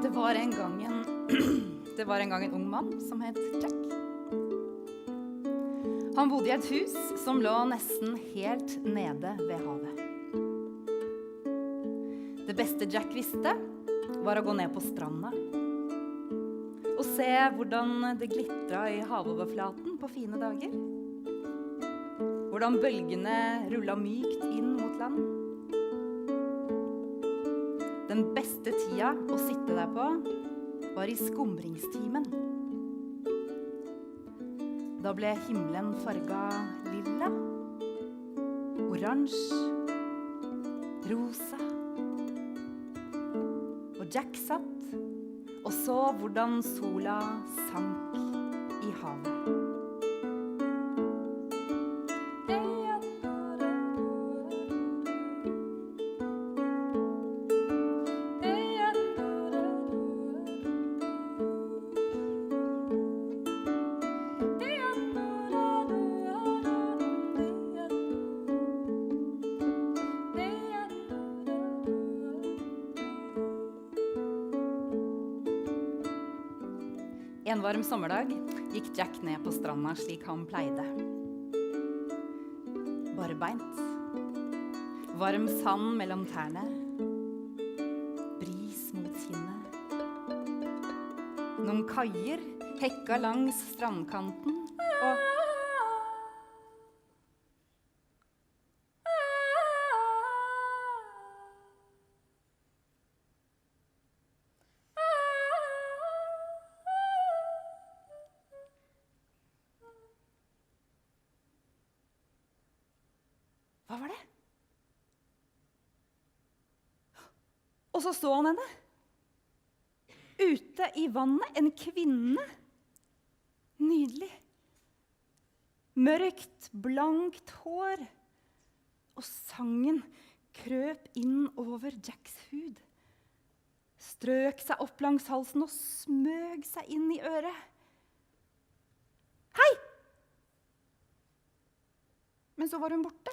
Det var en gang en ung mann som het Jack. Han bodde i et hus som lå nesten helt nede ved havet. Det beste Jack visste var å gå ned på stranda og se hvordan det glitret i havoverflaten på fine dager. Hvordan bølgene rullet mykt inn mot land. Den beste tida å sitte der på var i skumringstimen. Da ble himmelen farget lilla, oransje, rosa. Og Jack satt og så hvordan sola sank i havet. En varm sommerdag gikk Jack ned på stranda slik han pleide. Bare beint. Varm sand mellom tærne. Bris mot kinnet. Noen kaier hekka langs strandkanten og... Hva var det? Og så han henne. Ute i vannet, en kvinne. Nydelig. Mørkt, blankt hår. Og sangen krøp inn over Jacks hud. Strøk seg opp langs halsen og smøg seg inn i øret. Hei! Men så var hun borte.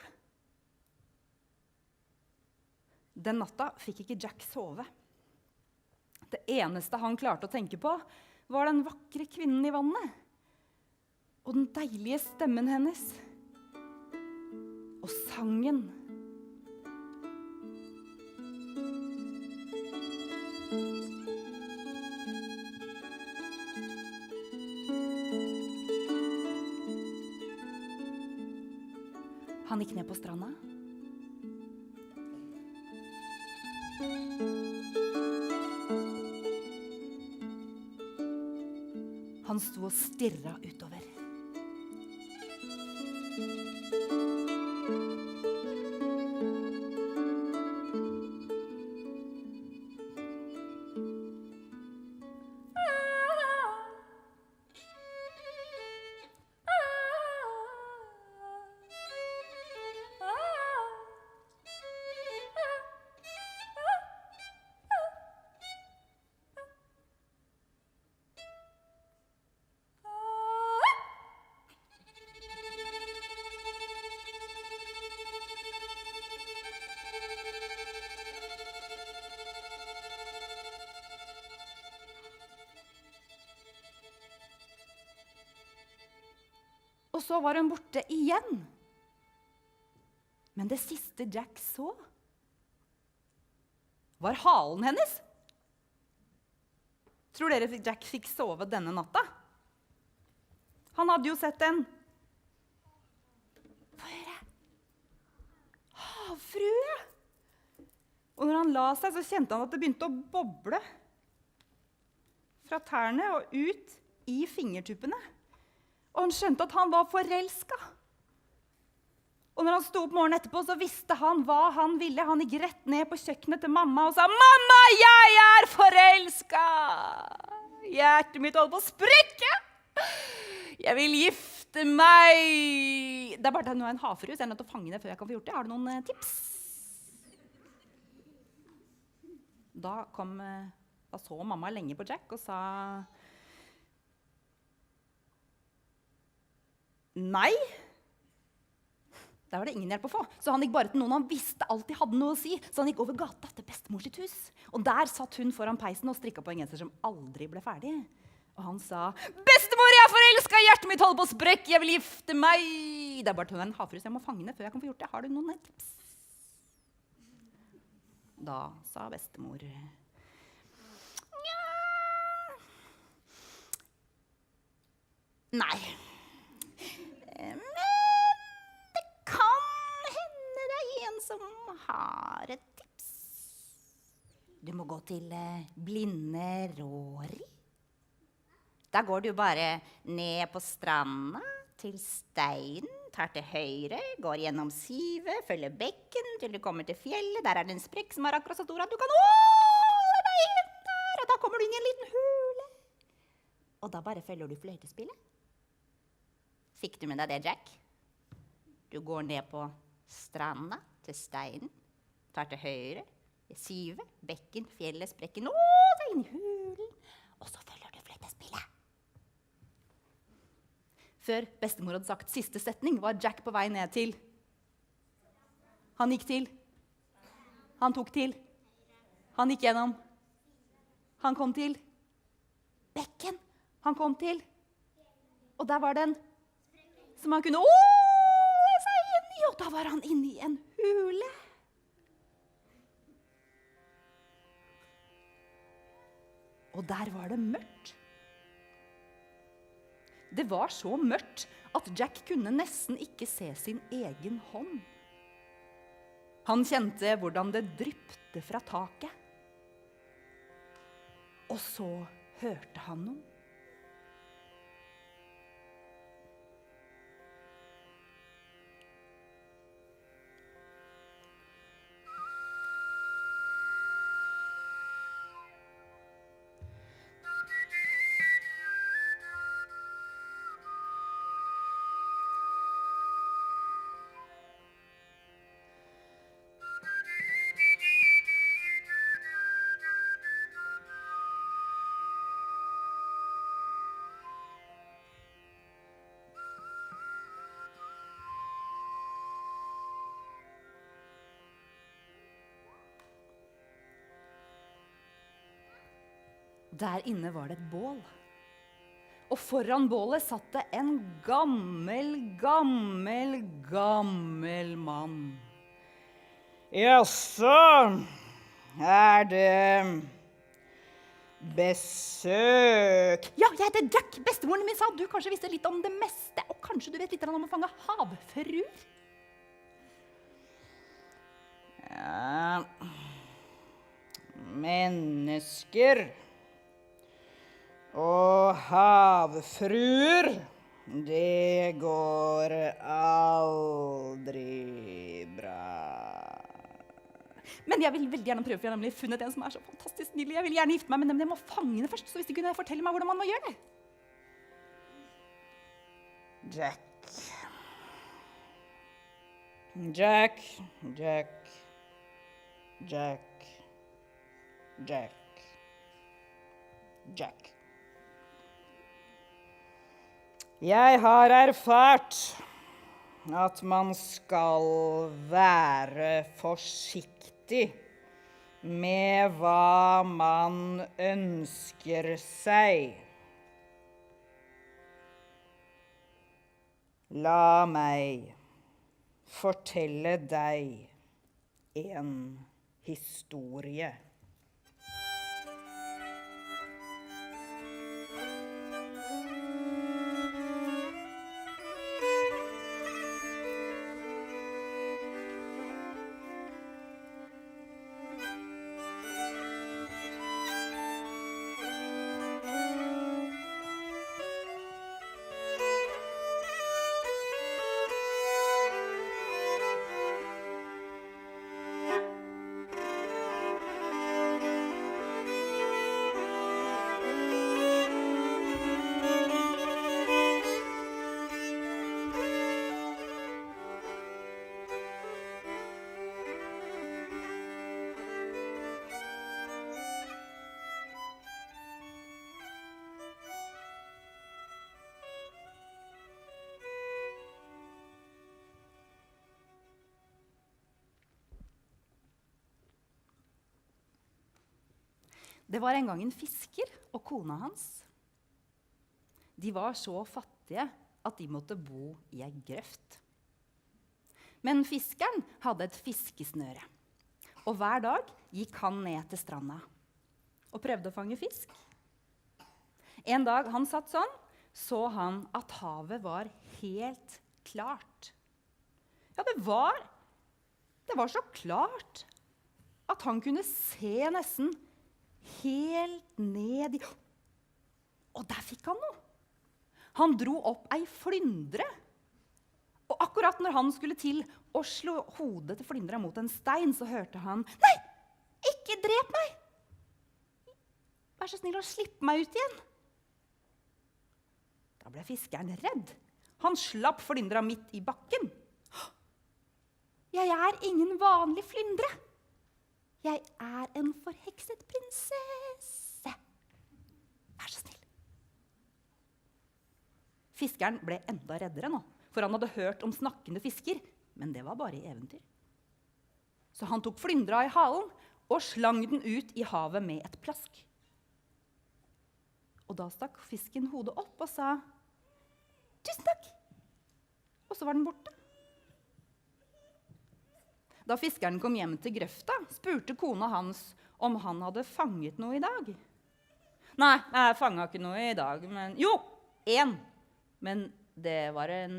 Den natta fikk ikke Jack sove. Det eneste han klarte å tenke på var den vakre kvinnen i vannet. Og den deilige stemmen hennes. Og sangen. Han gikk ned på stranda. Han sto og stirret utover. Og så var hun borte igjen. Men det siste Jack så, var halen hennes. Tror dere Jack fikk sove denne natta? Han hadde jo sett en... Få høre! Havfrue! Og når han la seg, så kjente han at det begynte å boble. Fra tærne og ut i fingertuppene. Og han skjønte at han var forelsket. Og når han sto opp morgenen etterpå, så visste han hva han ville. Han gikk rett ned på kjøkkenet til mamma og sa, «Mamma, jeg er forelsket! Hjertet mitt holder på å sprekke! Jeg vil gifte meg!» Det er bare at nå er en havfrue, så jeg er nødt til å fange det før jeg kan få gjort det. Har du noen tips? Da så mamma lenge på Jack og sa... Nei, Der var det ingen hjelp å få. Så han gikk bare til noen han visste alltid hadde noe å si. Så han gikk over gata til bestemor sitt hus. Og der satt hun foran peisen og strikket på en genser som aldri ble ferdig. Og han sa, «Bestemor, jeg er forelsket, hjertet mitt holder på å sprekke, jeg vil gifte meg!» Det er bare til hun er en havfru, så jeg må fange henne før jeg kan få gjort det. Har du noen tips? Da sa bestemor, nei. Men det kan hende det er en som har et tips. Du må gå til blinde Rory. Da går du bare ned på stranda til steinen, tar til høyre, går gjennom sivet, følger bekken til du kommer til fjellet. Der er det en sprekk som er akkurat så stor at du kan åle deg inn der, og da kommer du inn i en liten hule. Og da bare følger du fløytespillet. Fikk du med deg det, Jack? Du går ned på stranda til steinen, tar til høyre, sivet, bekken, fjellet, sprekken, deg inn i hulen, og så følger du fløytespillet. Før bestemor hadde sagt siste setning, var Jack på vei ned til. Han gikk til. Han tok til. Han gikk gjennom. Han kom til. Bekken. Han kom til. Og der var den som han kunne åle seg inn i, og da var han inne i en hule. Og der var det mørkt. Det var så mørkt at Jack kunne nesten ikke se sin egen hånd. Han kjente hvordan det dryppte fra taket. Og så hørte han noe. Der inne var det et bål. Og foran bålet satt det en gammel mann. Jaså, er det besøk? Ja, jeg heter Jack. Bestemoren min sa at du kanskje visste litt om det meste, og kanskje du vet litt om å fange havfruer? Ja, mennesker og havfruer, det går aldri bra. Men jeg vil veldig gjerne prøve, for jeg har nemlig funnet en som er så fantastisk snill. Jeg vil gjerne gifte meg, men jeg må fange henne først, så hvis du kunne fortelle meg hvordan man må gjøre det. Jack. Jeg har erfart at man skal være forsiktig med hva man ønsker seg. La meg fortelle deg en historie. Det var en gang en fisker og kona hans. De var så fattige at de måtte bo i en grøft. Men fiskeren hadde et fiskesnøre, og hver dag gikk han ned til stranda og prøvde å fange fisk. En dag han satt sånn, så han at havet var helt klart. Ja, det var så klart at han kunne se nesten helt ned i... Og der fikk han noe. Han dro opp ei flyndre. Og akkurat når han skulle til å slå hodet til flyndra mot en stein, så hørte han, «Nei, ikke drep meg! Vær så snill å slippe meg ut igjen!» Da ble fiskeren redd. Han slapp flyndra midt i bakken. «Jeg er ingen vanlig flyndre. Jeg er en forhekset prinsesse. Vær så snill.» Fiskeren ble enda reddere nå, for han hadde hørt om snakkende fisker, men det var bare i eventyr. Så han tok flyndra i halen og slang den ut i havet med et plask. Og da stakk fisken hodet opp og sa, «Tusen takk!» Og så var den borte. Da fiskeren kom hjem til grøfta, spurte kona hans om han hadde fanget noe i dag. «Nei, jeg fanget ikke noe i dag, men... Jo, en! Men det var en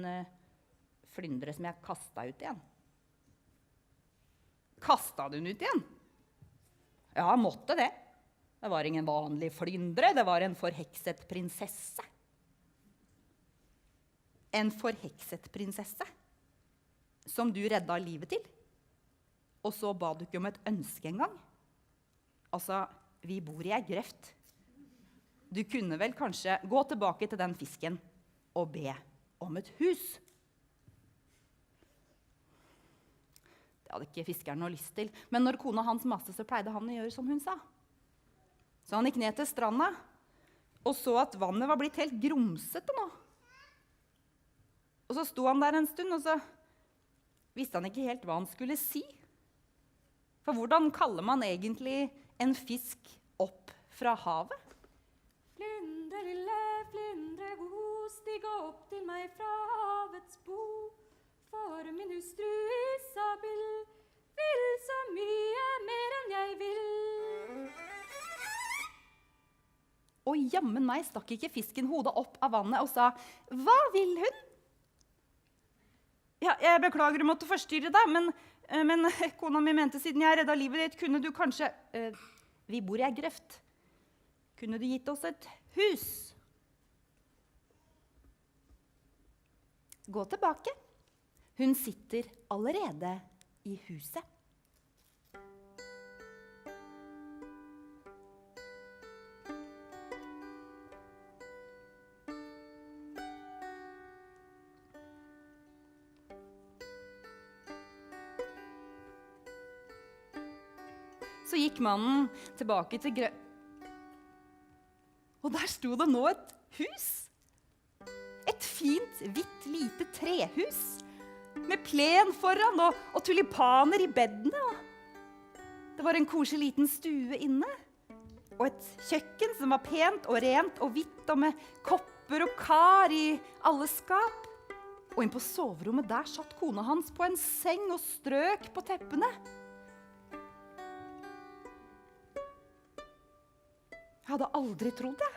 flyndre som jeg kastet ut igjen.» «Kastet du den ut igjen?» «Ja, jeg måtte det. Det var ingen vanlig flyndre, det var en forhekset prinsesse.» En forhekset prinsesse som du redda livet til, og så ba du ikke om et ønske engang. Altså, vi bor i ei grøft. Du kunne vel kanskje gå tilbake til den fisken og be om et hus. Det hadde ikke fiskeren noe lyst til, men når kona hans maste, så pleide han å gjøre som hun sa. Så han gikk ned til stranda og så at vannet var blitt helt grumsete nå. Og så sto han der en stund, og så visste han ikke helt hva han skulle si. For hvordan kaller man egentlig en fisk opp fra havet? Flyndre, lille flyndre god, stig opp til meg fra havets bo. For min hustru Isabel vil så mye mer enn jeg vil. Og jammen meg stakk ikke fisken hodet opp av vannet og sa, «Hva vil hun?» «Ja, jeg beklager å måtte forstyrre deg, men kona mi mente siden jeg reddet livet ditt, kunne du kanskje... vi bor i ei grøft. Kunne du gitt oss et hus?» Gå tilbake. Hun sitter allerede i huset. Så gikk mannen tilbake til Og der sto det nå et hus. Et fint, hvitt, lite trehus. Med plen foran og tulipaner i beddene. Det var en koselig liten stue inne. Og et kjøkken som var pent og rent og hvitt, og med kopper og kar i alle skap. Og inn på soverommet der satt kona hans på en seng og strøk på teppene. Jeg hadde aldri trodd det,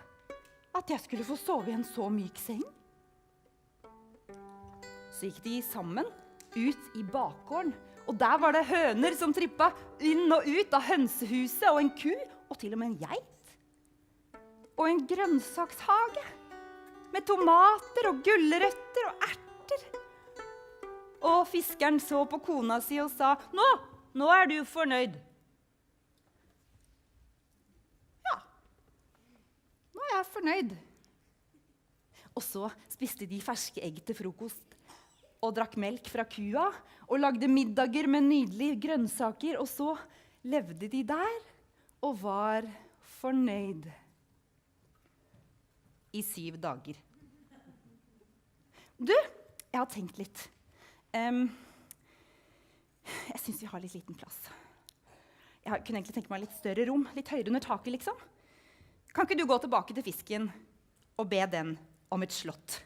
at jeg skulle få sove i en så myk seng. Så gikk de sammen ut i bakgården, og der var det høner som trippet inn og ut av hønsehuset, og en ku, og til og med en geit. Og en grønnsakshage, med tomater og gulrøtter og erter. Og fiskeren så på kona si og sa, nå er du fornøyd. Jeg er fornøyd. Og så spiste de ferske egg til frokost, og drakk melk fra kua, og lagde middager med nydelige grønnsaker, og så levde de der, og var fornøyd. I 7 dager. Du, jeg har tenkt litt. Jeg synes vi har litt liten plass. Jeg kunne egentlig tenke meg litt større rom, litt høyere under taket, liksom. Kan ikke du gå tilbake til fisken og be den om et slott?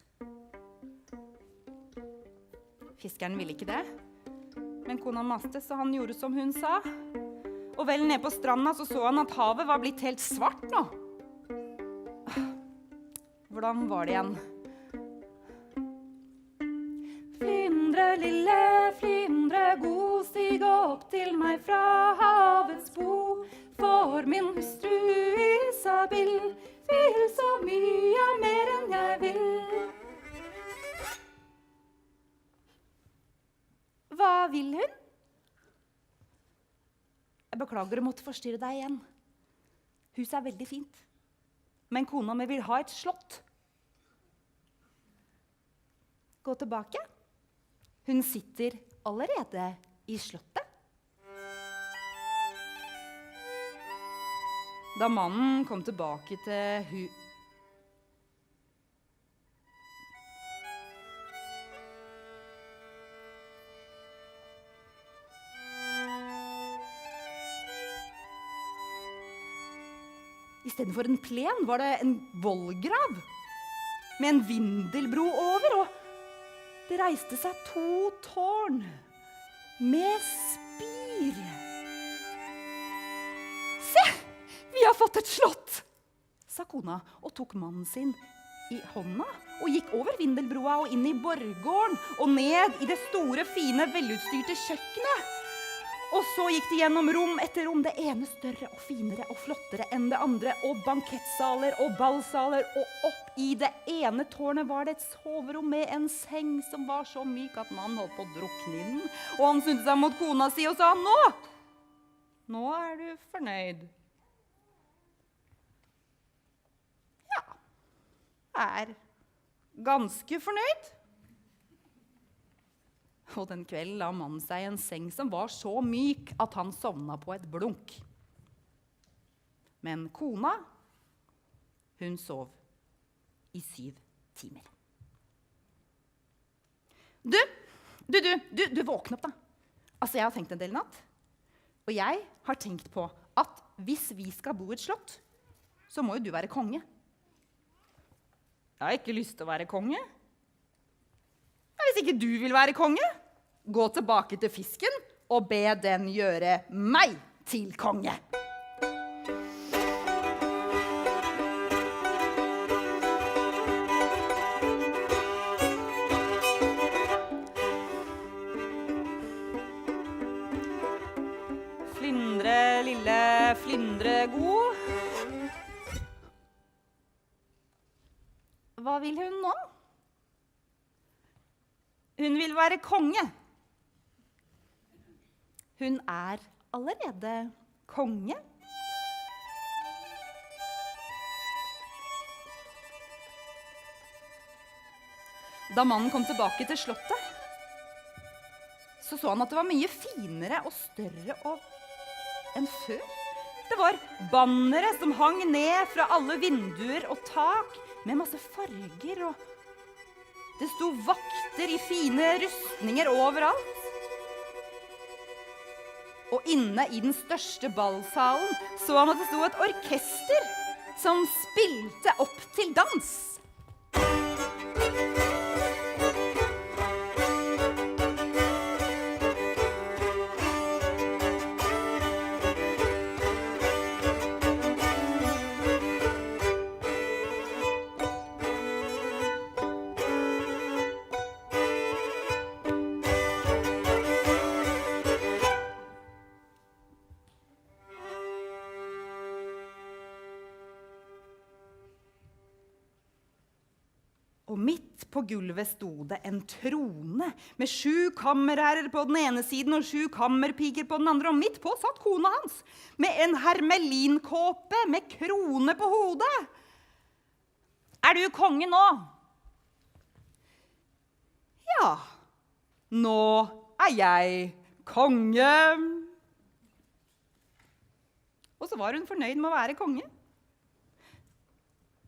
Fiskeren ville ikke det, men kona maste, så han gjorde som hun sa. Og vel ned på stranda så han at havet var blitt helt svart nå. Hvordan var det igjen? Flyndre, lille flyndre god, stig opp til meg fra havets bo. For min hustru Isabel vil så mye mer enn jeg vil. Hva vil hun? Jeg beklager å måtte forstyrre deg igjen. Huset er veldig fint. Men kona mi vil ha et slott. Gå tilbake. Hun sitter allerede i slottet. Da mannen kom tilbake til I stedet for en plen var det en vollgrav med en vindelbro over, og det reiste seg 2 tårn med spir. Se, vi har fått et slott, sa kona og tok mannen sin i hånda og gikk over vindelbroa og inn i borggården og ned i det store, fine, velutstyrte kjøkkenet. Og så gikk de gjennom rom etter rom, det ene større og finere og flottere enn det andre, og bankettsaler og ballsaler, og opp i det ene tårnet var det et soverom med en seng som var så myk at mannen holdt på å drukne i den. Og han syntes seg mot kona si og sa, nå er du fornøyd. Ja, er ganske fornøyd. Og den kvelden la mannen seg i en seng som var så myk at han sovna på et blunk. Men kona, hun sov i 7 timer. Du våkne opp da. Altså, jeg har tenkt en del natt. Og jeg har tenkt på at hvis vi skal bo i et slott, så må jo du være konge. Jeg har ikke lyst til å være konge. Hvis ikke du vil være konge, gå tilbake til fisken og be den gjøre meg til konge. Flyndre, lille flyndre god. Hva vil hun nå? Hun vil være konge. Hun er allerede konge. Da mannen kom tilbake til slottet, så han at det var mye finere og større enn før. Det var bannere som hang ned fra alle vinduer og tak, med masse farger, og det sto vakter i fine rustninger overalt. Og inne i den største ballsalen så han at det sto et orkester som spilte opp til dans. Og midt på gulvet sto det en trone med 7 kammerherrer på den ene siden og 7 kammerpiker på den andre. Og midt på satt kona hans med en hermelinkåpe med krone på hodet. Er du konge nå? Ja, nå er jeg konge. Og så var hun fornøyd med å være konge.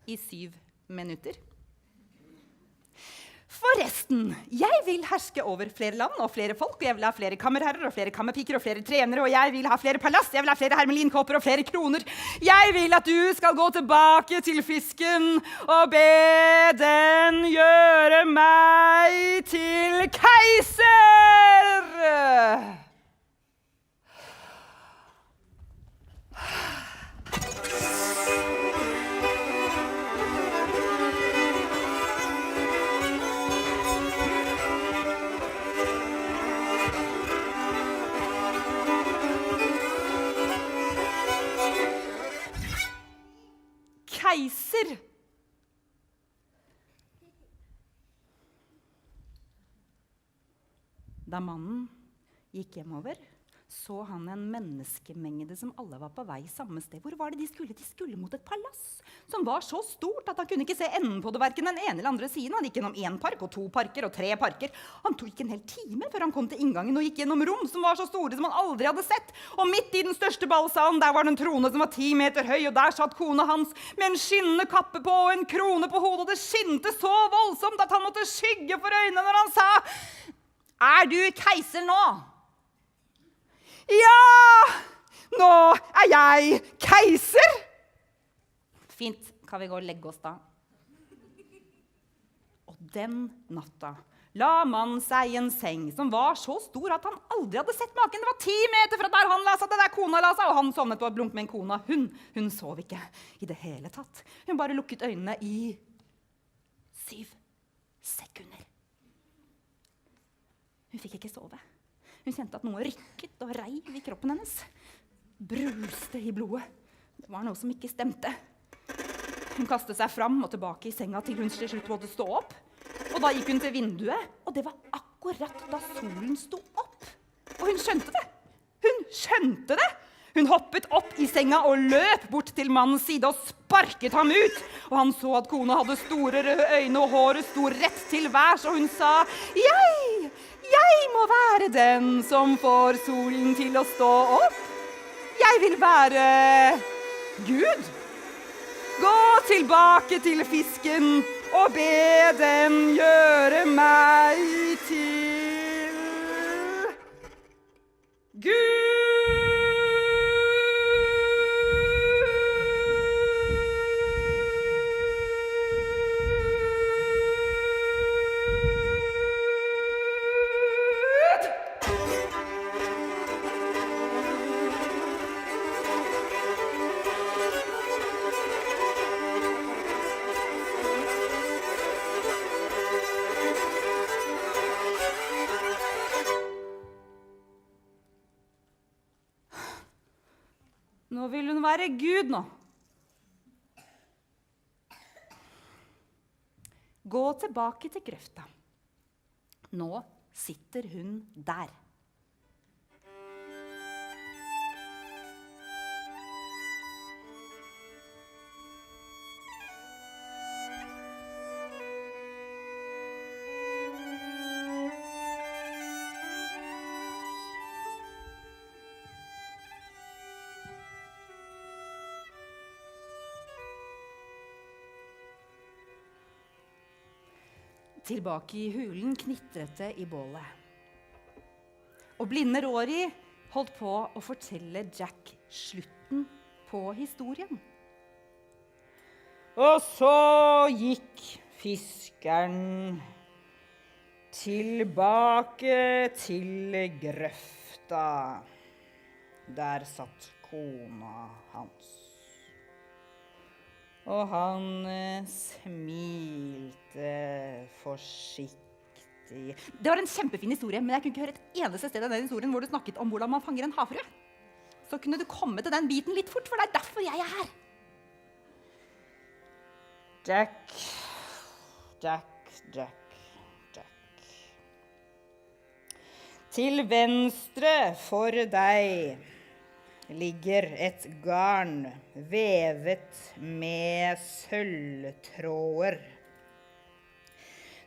I 7 minutter. Forresten, jeg vil herske over flere land og flere folk, og jeg vil ha flere kammerherrer og flere kammerpiker og flere trenere, og jeg vil ha flere palass, jeg vil ha flere hermelinkåper og flere kroner. Jeg vil at du skal gå tilbake til fisken og be den gjøre meg til keiser! Keiser. Da mannen gikk hjemover, så han en menneskemengde som alle var på vei samme sted. Hvor var det de skulle? De skulle mot et palass som var så stort at han kunne ikke se enden på det, hverken den ene eller andre siden. Han gikk gjennom 1 park og 2 parker og 3 parker. Han tok en hel time før han kom til inngangen og gikk gjennom rom som var så store som han aldri hadde sett. Og midt i den største ballsalen, der var det en trone som var 10 meter høy, og der satt kona hans med en skinnende kappe på og en krone på hodet, og det skinte så voldsomt at han måtte skygge for øynene når han sa: «Er du keiser nå?» «Ja, nå er jeg keiser!» «Fint, kan vi gå og legge oss da?» Og den natta la mannen seg i en seng som var så stor at han aldri hadde sett maken. Det var 10 meter fra der han la seg, der kona la seg, og han sovnet på et blunk med en kona. Hun sov ikke i det hele tatt. Hun bare lukket øynene i 7 sekunder. Hun fikk ikke sove. Hun kjente at noe rykket og reiv i kroppen hennes. Bruste i blodet. Det var noe som ikke stemte. Hun kastet seg fram og tilbake i senga til hun til slutt måtte stå opp. Og da gikk hun til vinduet, og det var akkurat da solen sto opp. Og hun skjønte det. Hun skjønte det. Hun hoppet opp i senga og løp bort til mannens side og sparket ham ut. Og han så at kona hadde store røde øyne og håret sto rett til værs, og hun sa: Jeg må være den som får solen til å stå opp. Jeg vil være Gud. Gå tilbake til fisken og be den gjøre meg til Gud. Nå vil hun være Gud nå. Gå tilbake til grøfta. Nå sitter hun der. Tilbake i hulen knitret det i bålet. Og blinde Rory holdt på å fortelle Jack slutten på historien. Og så gikk fiskeren tilbake til grøfta. Der satt kona hans. Og han smilte forsiktig. Det var en kjempefin historie, men jeg kunne ikke høre et eneste sted i den historien hvor du snakket om hvordan man fanger en havfrue. Så kunne du komme til den biten litt fort, for det er derfor jeg er her. Jack, Jack, Jack, Jack. Til venstre for deg ligger et garn vevet med sølvtråder.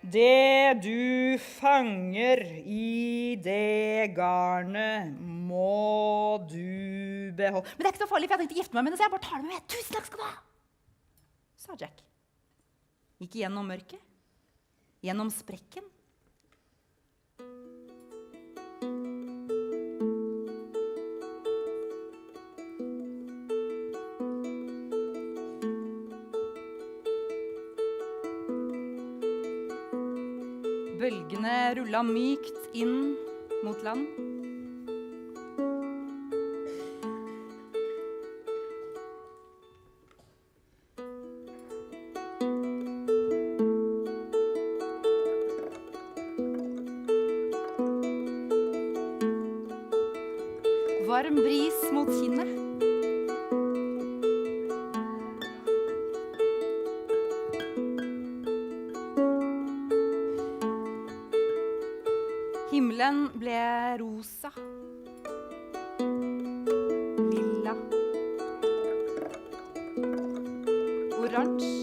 Det du fanger i det garnet må du beholde. Men det er ikke så farlig, for jeg tenkte å gifte meg med det, så jeg bare tar det med. 1000 takk skal du ha, sa Jack. Gikk igjennom mørket, gjennom sprekken. Bølgene rullet mykt inn mot land. Varm bris mot kinnet. Himmelen ble rosa, lilla, oransje.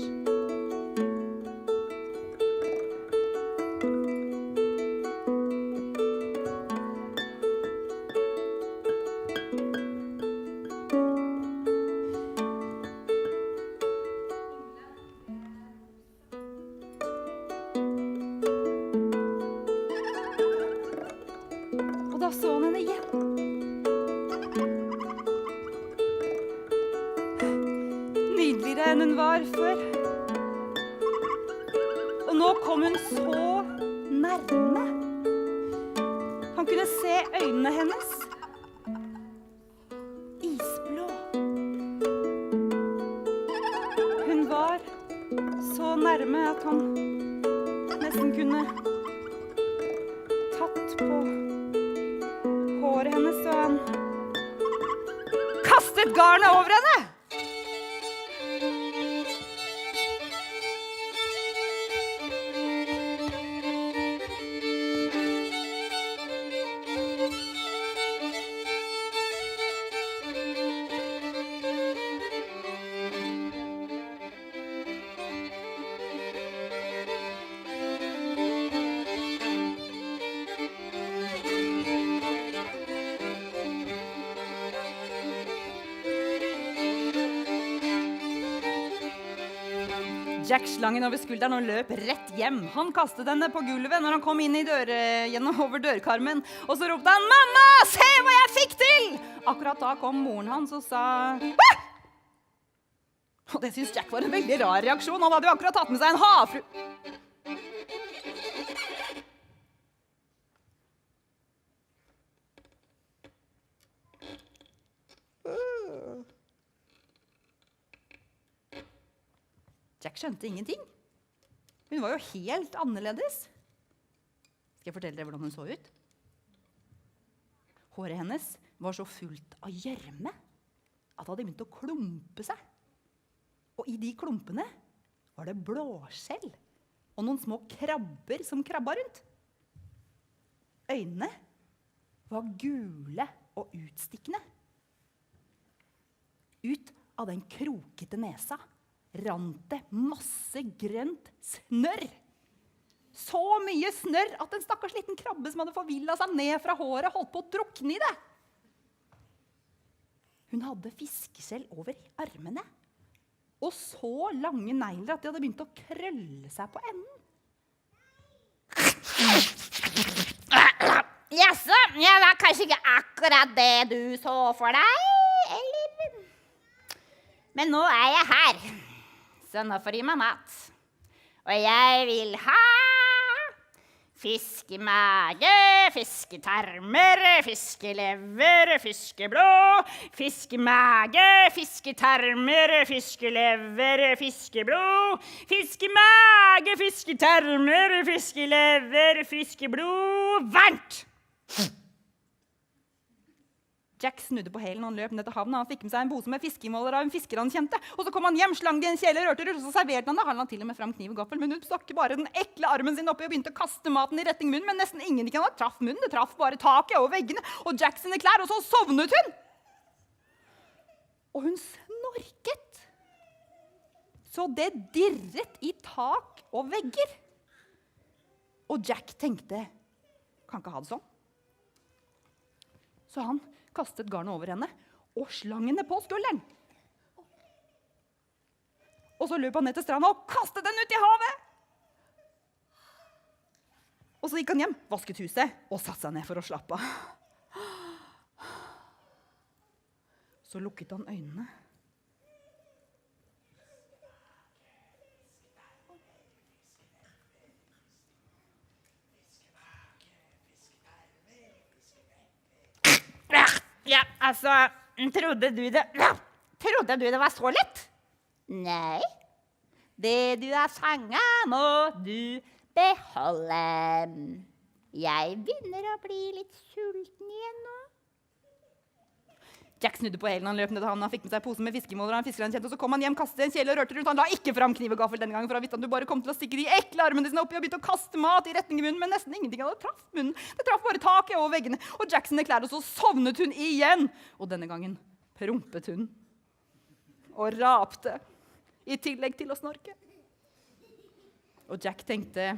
Og da så han henne igjen. Nydeligere enn hun var før. Og nå kom hun så nærme. Han kunne se øynene hennes. Isblå. Hun var så nærme at han nesten kunne tatt på håret hennes, og han kastet garnet over henne. Jack slang henne over skulderen og løp rett hjem. Han kastet henne på gulvet når han kom inn i over dørkarmen. Og så ropte han, «Mamma, se hva jeg fikk til!» Akkurat da kom moren hans og sa, «Hva?» Og det synes Jack var en veldig rar reaksjon. Han hadde jo akkurat tatt med seg en havfru. Jack skjønte ingenting. Hun var jo helt annerledes. Skal jeg fortelle dere hvordan hun så ut? Håret hennes var så fullt av gjørme at det hadde begynt å klumpe seg. Og i de klumpene var det blåskjell og noen små krabber som krabba rundt. Øynene var gule og utstikkende. Ut av den krokete nesa rant det masse grønt snørr. Så mye snørr at en stakkars liten krabbe som hadde forvillet seg ned fra håret holdt på å drukne i det. Hun hadde fiskeskjell over armene, og så lange negler at de hadde begynt å krølle seg på enden. Jaså, ja, det var kanskje ikke akkurat det du så for deg, eller? Men nå er jeg her. Så nå får jeg meg mat. Og jeg vil ha fiskemage, fisketarmer, fiskelever, fiskeblå, fiskemage, fisketarmer, fiskelever, fiskeblå, fiskemage, fisketarmer, fiskelever, fiskeblå, varmt! Jack snudde på hælen, han løp ned til havnen, han fikk med seg en pose med fiskemåler av en fisker han kjente, og så kom han hjem, slang i en kjele rørterur, og så serverte han det. Han la til og med fram kniv og gaffel, men hun stakk bare den ekle armen sin oppi og begynte å kaste maten i retning munnen, men nesten ingenting han traff munnen, det traff bare taket og veggene, og Jack sine klær, og så sovnet hun. Og hun snorket. Så det dirret i tak og vegger. Og Jack tenkte, kan ikke ha det sånn. Så han kastet garnet over henne og slang henne på skulderen. Og så løp han ned til stranda og kastet den ut i havet. Og så gikk han hjem, vasket huset og satte seg ned for å slappe av. Så lukket han øynene. Ja, altså, trodde du det var så lett? Nei. Det du har fanget må du beholde. Jeg begynner å bli litt sulten igjen nå. Jack snudde på hælen, han løp ned til han fikk med seg posen med fiskemåler, han fisket en kjent, og så kom han hjem, kastet en kjele og rørte rundt. Han la ikke fram kniv og gaffel denne gangen, for han visste at du bare kom til å stikke de ekle armene sine opp i og begynte å kaste mat i retning i munnen, men nesten ingenting hadde traff munnen. Det traff bare taket og veggene, og Jackson klær, og så sovnet hun igjen. Og denne gangen prompet hun og rapte, i tillegg til å snorke. Og Jack tenkte,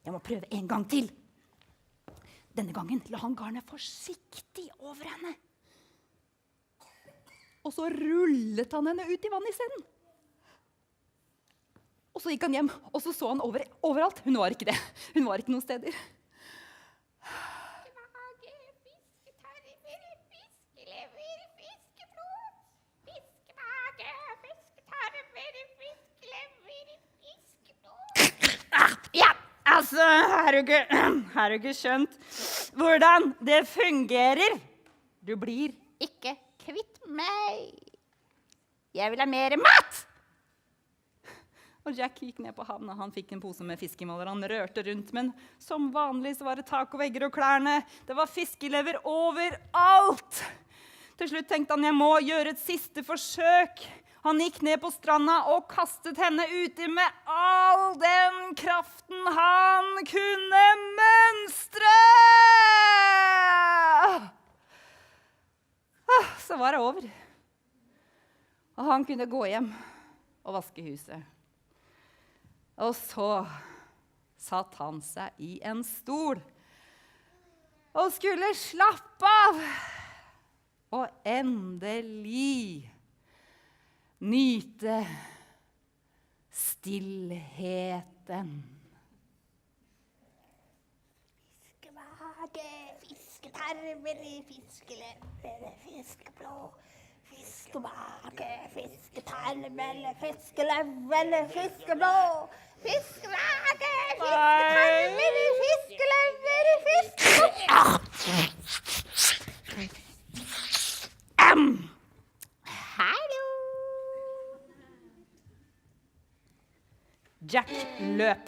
jeg må prøve en gang til. Denne gangen la han garnet forsiktig over henne. Og så rullet han henne ut i vannet i stedet. Og så gikk han hjem, og så han overalt. Hun var ikke det. Hun var ikke noen steder. Fiskemage, fisketarmer, fiskelever, fiskeblod. Fiskemage, fisketarmer, fiskelever, fiskeblod. Ja, altså, har du ikke skjønt hvordan det fungerer? Du blir ikke kvitt meg. Jeg vil ha mer mat! Og Jack gikk ned på havna. Han fikk en pose med fiskemåler. Han rørte rundt, men som vanlig så var det tak og vegger og klærne. Det var fiskelever overalt. Til slutt tenkte han, jeg må gjøre et siste forsøk. Han gikk ned på stranda og kastet henne uti med all den kraften han kunne mønstre. Så var det over. Og han kunne gå hjem og vaske huset. Og så satt han seg i en stol og skulle slappe av. Og endelig nyte stillheten. Fiskemage, fisketarmer, fiskelever, fiskeblod. Fiskemage, fisketarmer, fiskelever, fiskeblod. Fiskemage, fisketarmer, fiskelever, fiskeblod. Hallo! Jack løp.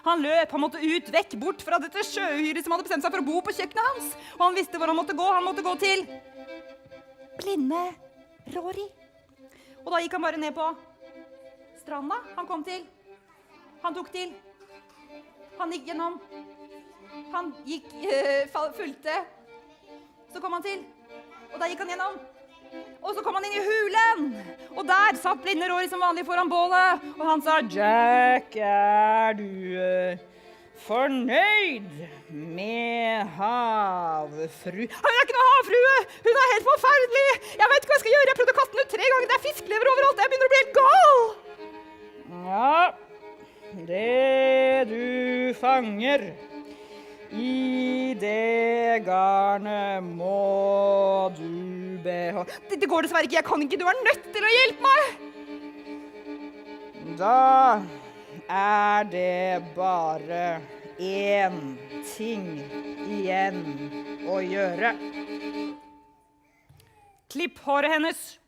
Han måtte ut, vekk, bort fra dette sjøuhyret som hadde bestemt seg for å bo på kjøkkenet hans. Og han visste hvor han måtte gå. Han måtte gå til blinde Rory. Og da gikk han bare ned på stranda. Han kom til. Han tok til. Han gikk gjennom. Han gikk, fulgte. Så kom han til. Og da gikk han gjennom. Og så kom han inn i hulen. Og der satt blinde Rory som vanlig foran bålet. Og han sa, Jack, er du fornøyd med havfru? Hun er ikke noe havfrue! Hun er helt forferdelig! Jeg vet ikke hva jeg skal gjøre. Jeg prøvde å kaste den ut 3 ganger. Det er fiskelever overalt. Jeg begynner å bli helt gal. Ja, det du fanger i det garnet må du beholde. Det går dessverre ikke. Jeg kan ikke. Du er nødt til å hjelpe meg. Da er det bare én ting igjen å gjøre. Klipp håret hennes.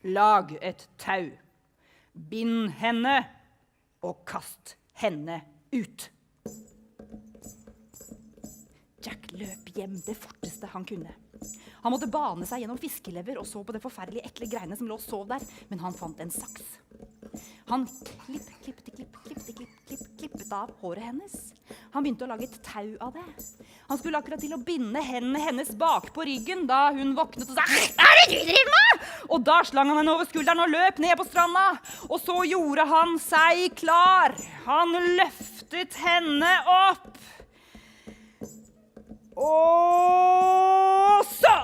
Lag et tau. Bind henne og kast henne ut. Jack løp hjem det forteste han kunne. Han måtte bane seg gjennom fiskelever og så på det forferdelige ekle greiene som lå og sov der, men han fant en saks. Han klippet av håret hennes. Han begynte å lage et tau av det. Han skulle akkurat til å binde hendene hennes bak på ryggen da hun våknet og sa, «Hva er det du driver med?» Og da slang han henne over skulderen og løp ned på stranda. Og så gjorde han seg klar. Han løftet henne opp. Og så!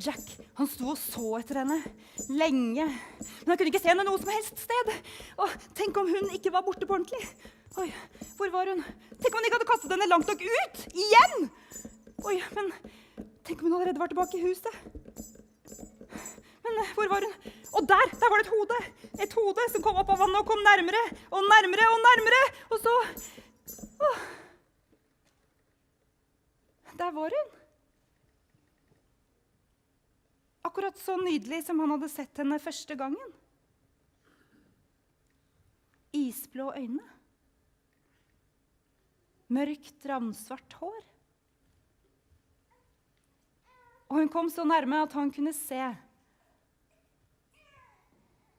Og Jack, han sto og så etter henne lenge, men han kunne ikke se henne noe som helst sted. Og tenk om hun ikke var borte på ordentlig. Oi, hvor var hun? Tenk om han ikke hadde kastet henne langt nok ut, igjen! Oi, men tenk om hun allerede var tilbake i huset. Men hvor var hun? Og der var det et hode! Et hode som kom opp av vannet og kom nærmere, og nærmere, og nærmere! Og så... Åh. Der var hun. Akkurat så nydelig som han hadde sett henne første gangen. Isblå øyne. Mørkt, ravnsvart hår. Og hun kom så nærme at han kunne se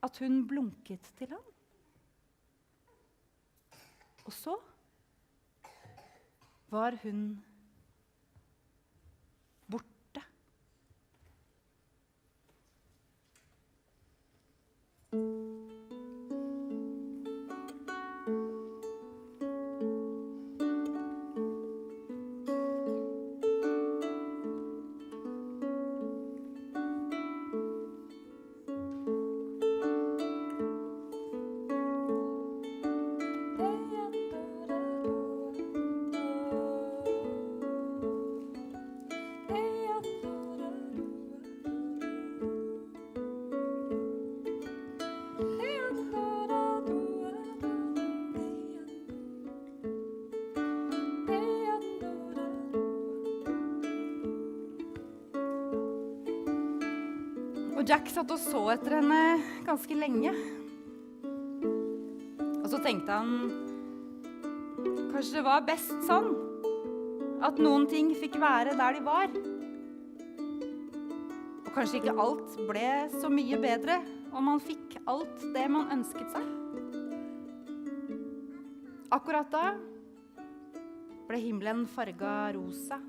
at hun blunket til ham. Og så var hun borte. Og Jack satt og så etter henne ganske lenge. Og så tenkte han, kanskje det var best sånn, at noen ting fikk være der de var. Og kanskje ikke alt ble så mye bedre om man fikk alt det man ønsket seg. Akkurat da ble himmelen farget rosa,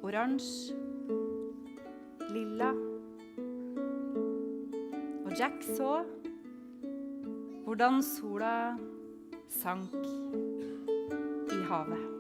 oransje, lilla. Og Jack så hvordan sola sank i havet.